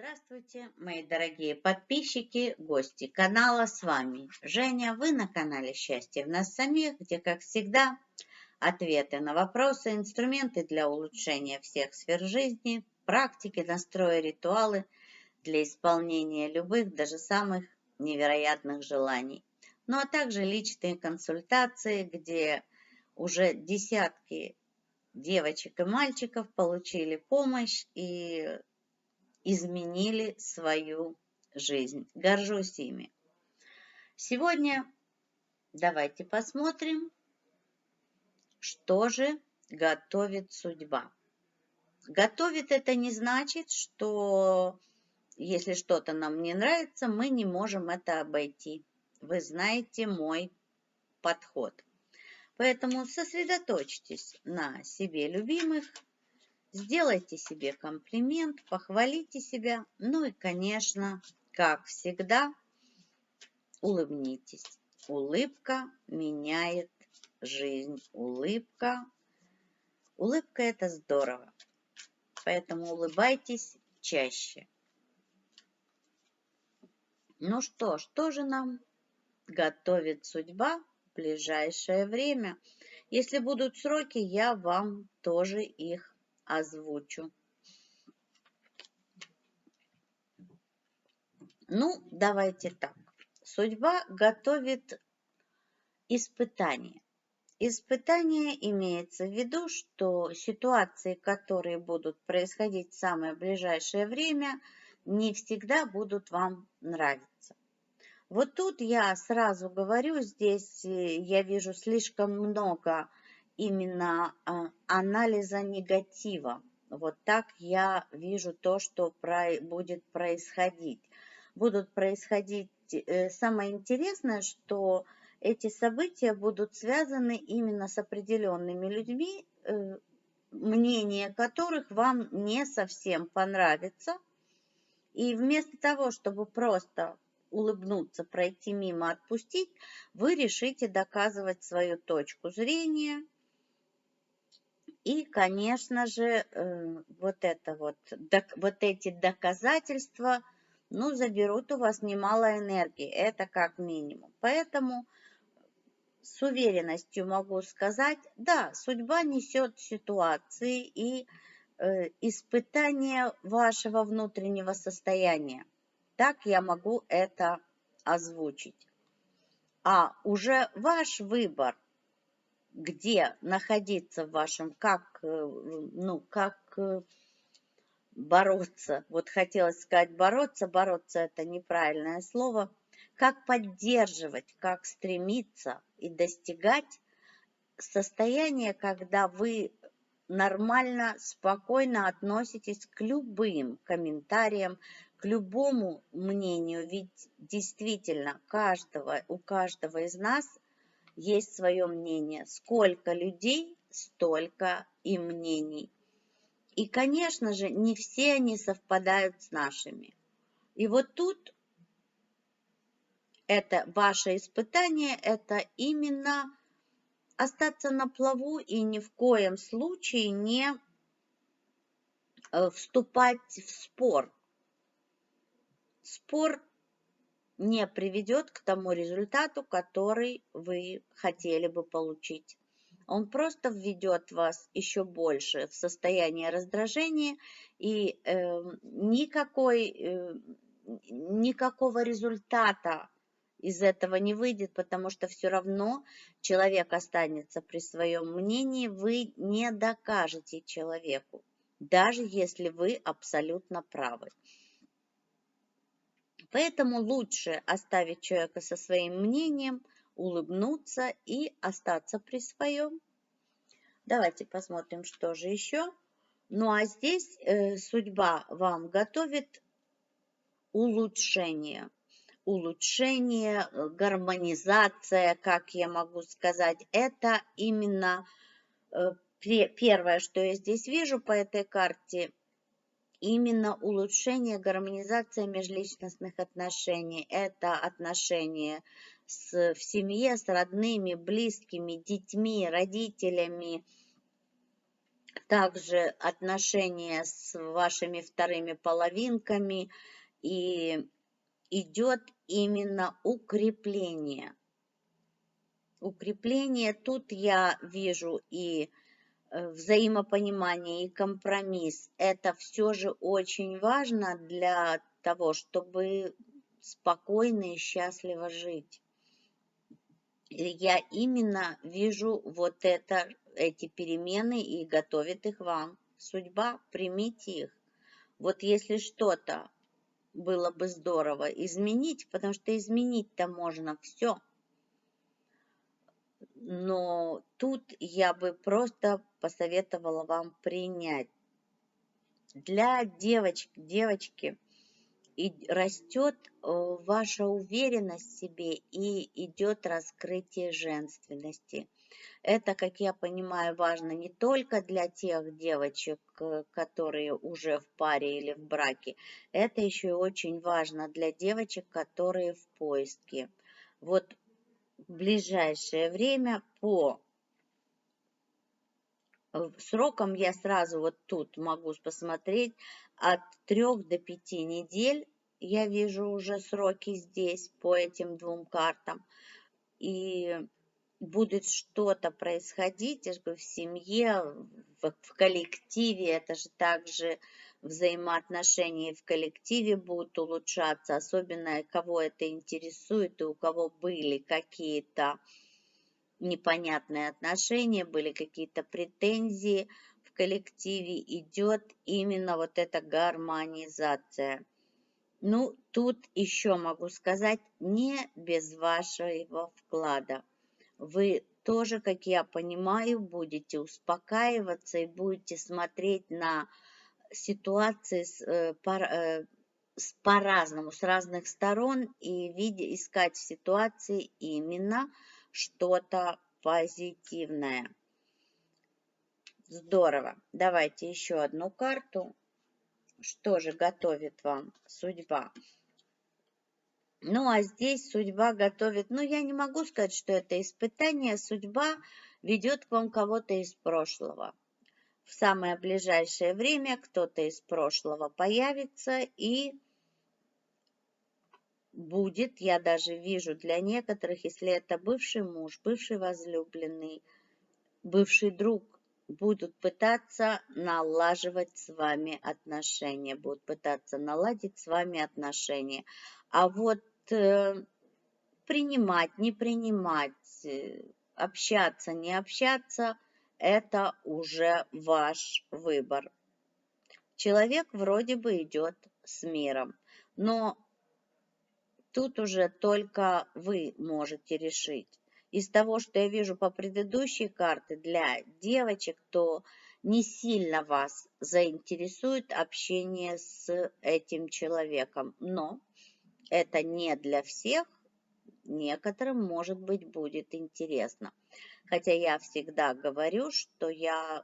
Здравствуйте, мои дорогие подписчики, гости канала. С вами Женя. Вы на канале «Счастье в нас самих», где, как всегда, ответы на вопросы, инструменты для улучшения всех сфер жизни, практики, настрои, ритуалы для исполнения любых, даже самых невероятных желаний. Ну а также личные консультации, где уже десятки девочек и мальчиков получили помощь и изменили свою жизнь. Горжусь ими. Сегодня давайте посмотрим, что же готовит судьба. Готовит — это не значит, что если что-то нам не нравится, мы не можем это обойти. Вы знаете мой подход. Поэтому сосредоточьтесь на себе любимых, сделайте себе комплимент, похвалите себя. Ну и, конечно, как всегда, улыбнитесь. Улыбка меняет жизнь. Улыбка – это здорово. Поэтому улыбайтесь чаще. Ну что же нам готовит судьба в ближайшее время? Если будут сроки, я вам тоже их озвучу. Ну, давайте так. Судьба готовит испытания. Испытания имеется в виду, что ситуации, которые будут происходить в самое ближайшее время, не всегда будут вам нравиться. Вот тут я сразу говорю, здесь я вижу слишком много именно анализа негатива. Вот так я вижу то, что будет происходить. Будут происходить, самое интересное, что эти события будут связаны именно с определенными людьми, мнение которых вам не совсем понравится. И вместо того, чтобы просто улыбнуться, пройти мимо, отпустить, вы решите доказывать свою точку зрения. И, конечно же, вот эти доказательства, заберут у вас немало энергии. Это как минимум. Поэтому с уверенностью могу сказать, да, судьба несет ситуации и испытания вашего внутреннего состояния. Так я могу это озвучить. А уже ваш выбор, где находиться в вашем, как бороться. Вот хотелось сказать бороться это неправильное слово. Как поддерживать, как стремиться и достигать состояния, когда вы нормально, спокойно относитесь к любым комментариям, к любому мнению. Ведь действительно у каждого из нас есть свое мнение. Сколько людей, столько и мнений. И, конечно же, не все они совпадают с нашими. И вот тут это ваше испытание, это именно остаться на плаву и ни в коем случае не вступать в спор. Спор не приведет к тому результату, который вы хотели бы получить. Он просто введет вас еще больше в состояние раздражения, и никакого результата из этого не выйдет, потому что все равно человек останется при своем мнении, вы не докажете человеку, даже если вы абсолютно правы. Поэтому лучше оставить человека со своим мнением, улыбнуться и остаться при своем. Давайте посмотрим, что же еще. Ну а здесь судьба вам готовит улучшение. Улучшение, гармонизация, как я могу сказать, это именно первое, что я здесь вижу по этой карте, именно улучшение, гармонизация межличностных отношений. Это отношения в семье, с родными, близкими, детьми, родителями, Также отношения с вашими вторыми половинками, и идет именно укрепление. Укрепление, тут я вижу и взаимопонимание, и компромисс. Это все же очень важно для того, чтобы спокойно и счастливо жить. И я именно вижу вот это, эти перемены, и готовит их вам судьба. Примите их. Вот если что-то было бы здорово изменить, потому что изменить-то можно все. Но тут я бы просто посоветовала вам принять. Для девочки и растет ваша уверенность в себе, и идет раскрытие женственности. Это, как я понимаю, важно не только для тех девочек, которые уже в паре или в браке, это еще и очень важно для девочек, которые в поиске. Вот в ближайшее время по срокам я сразу вот тут могу посмотреть от 3 до 5 недель. Я вижу уже сроки здесь по этим двум картам. И будет что-то происходить в семье, в коллективе. Это же также взаимоотношения в коллективе будут улучшаться. Особенно кого это интересует и у кого были какие-то непонятные отношения, были какие-то претензии в коллективе, идет именно вот эта гармонизация. Ну, тут еще могу сказать, не без вашего вклада. Вы тоже, как я понимаю, будете успокаиваться и будете смотреть на ситуации по-разному, с разных сторон, и искать в ситуации именно что-то позитивное. Здорово. Давайте еще одну карту. Что же готовит вам судьба? Ну, а здесь судьба готовит, ну, я не могу сказать, что это испытание, судьба ведет к вам кого-то из прошлого. В самое ближайшее время кто-то из прошлого появится и будет, я даже вижу для некоторых, если это бывший муж, бывший возлюбленный, бывший друг, будут пытаться налаживать с вами отношения, будут пытаться наладить с вами отношения. А вот принимать, не принимать, общаться, не общаться, это уже ваш выбор. Человек вроде бы идет с миром, но тут уже только вы можете решить. Из того, что я вижу по предыдущей карте для девочек, то не сильно вас заинтересует общение с этим человеком. Но это не для всех, некоторым, может быть, будет интересно. Хотя я всегда говорю, что я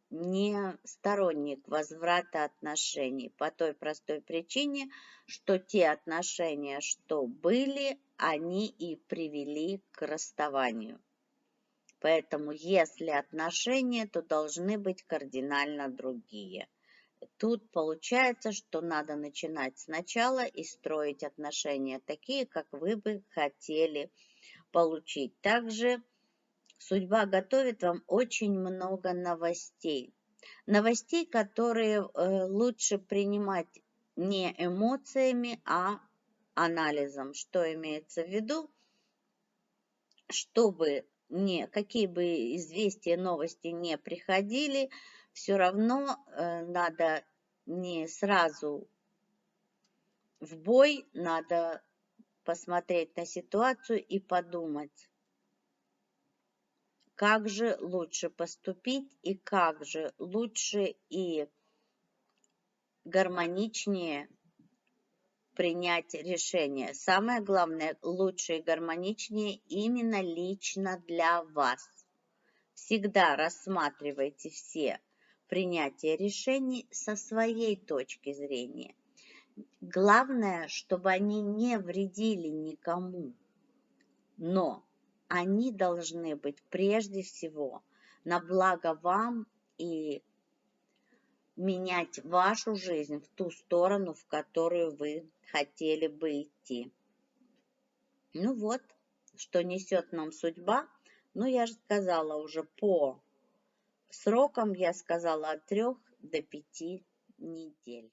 не сторонник возврата отношений по той простой причине, что те отношения, что были, они и привели к расставанию. Поэтому если отношения, то должны быть кардинально другие. Тут получается, что надо начинать сначала и строить отношения такие, как вы бы хотели получить. Также судьба готовит вам очень много новостей. Новостей, которые лучше принимать не эмоциями, а анализом. Что имеется в виду? Чтобы какие бы известия, новости не приходили, все равно надо не сразу в бой, надо посмотреть на ситуацию и подумать, как же лучше поступить и как же лучше и гармоничнее принять решение. Самое главное, лучше и гармоничнее именно лично для вас. Всегда рассматривайте все принятия решений со своей точки зрения. Главное, чтобы они не вредили никому, но они должны быть прежде всего на благо вам и менять вашу жизнь в ту сторону, в которую вы хотели бы идти. Ну вот, что несет нам судьба. Ну, я же сказала уже по срокам, я сказала от 3 до 5 недель.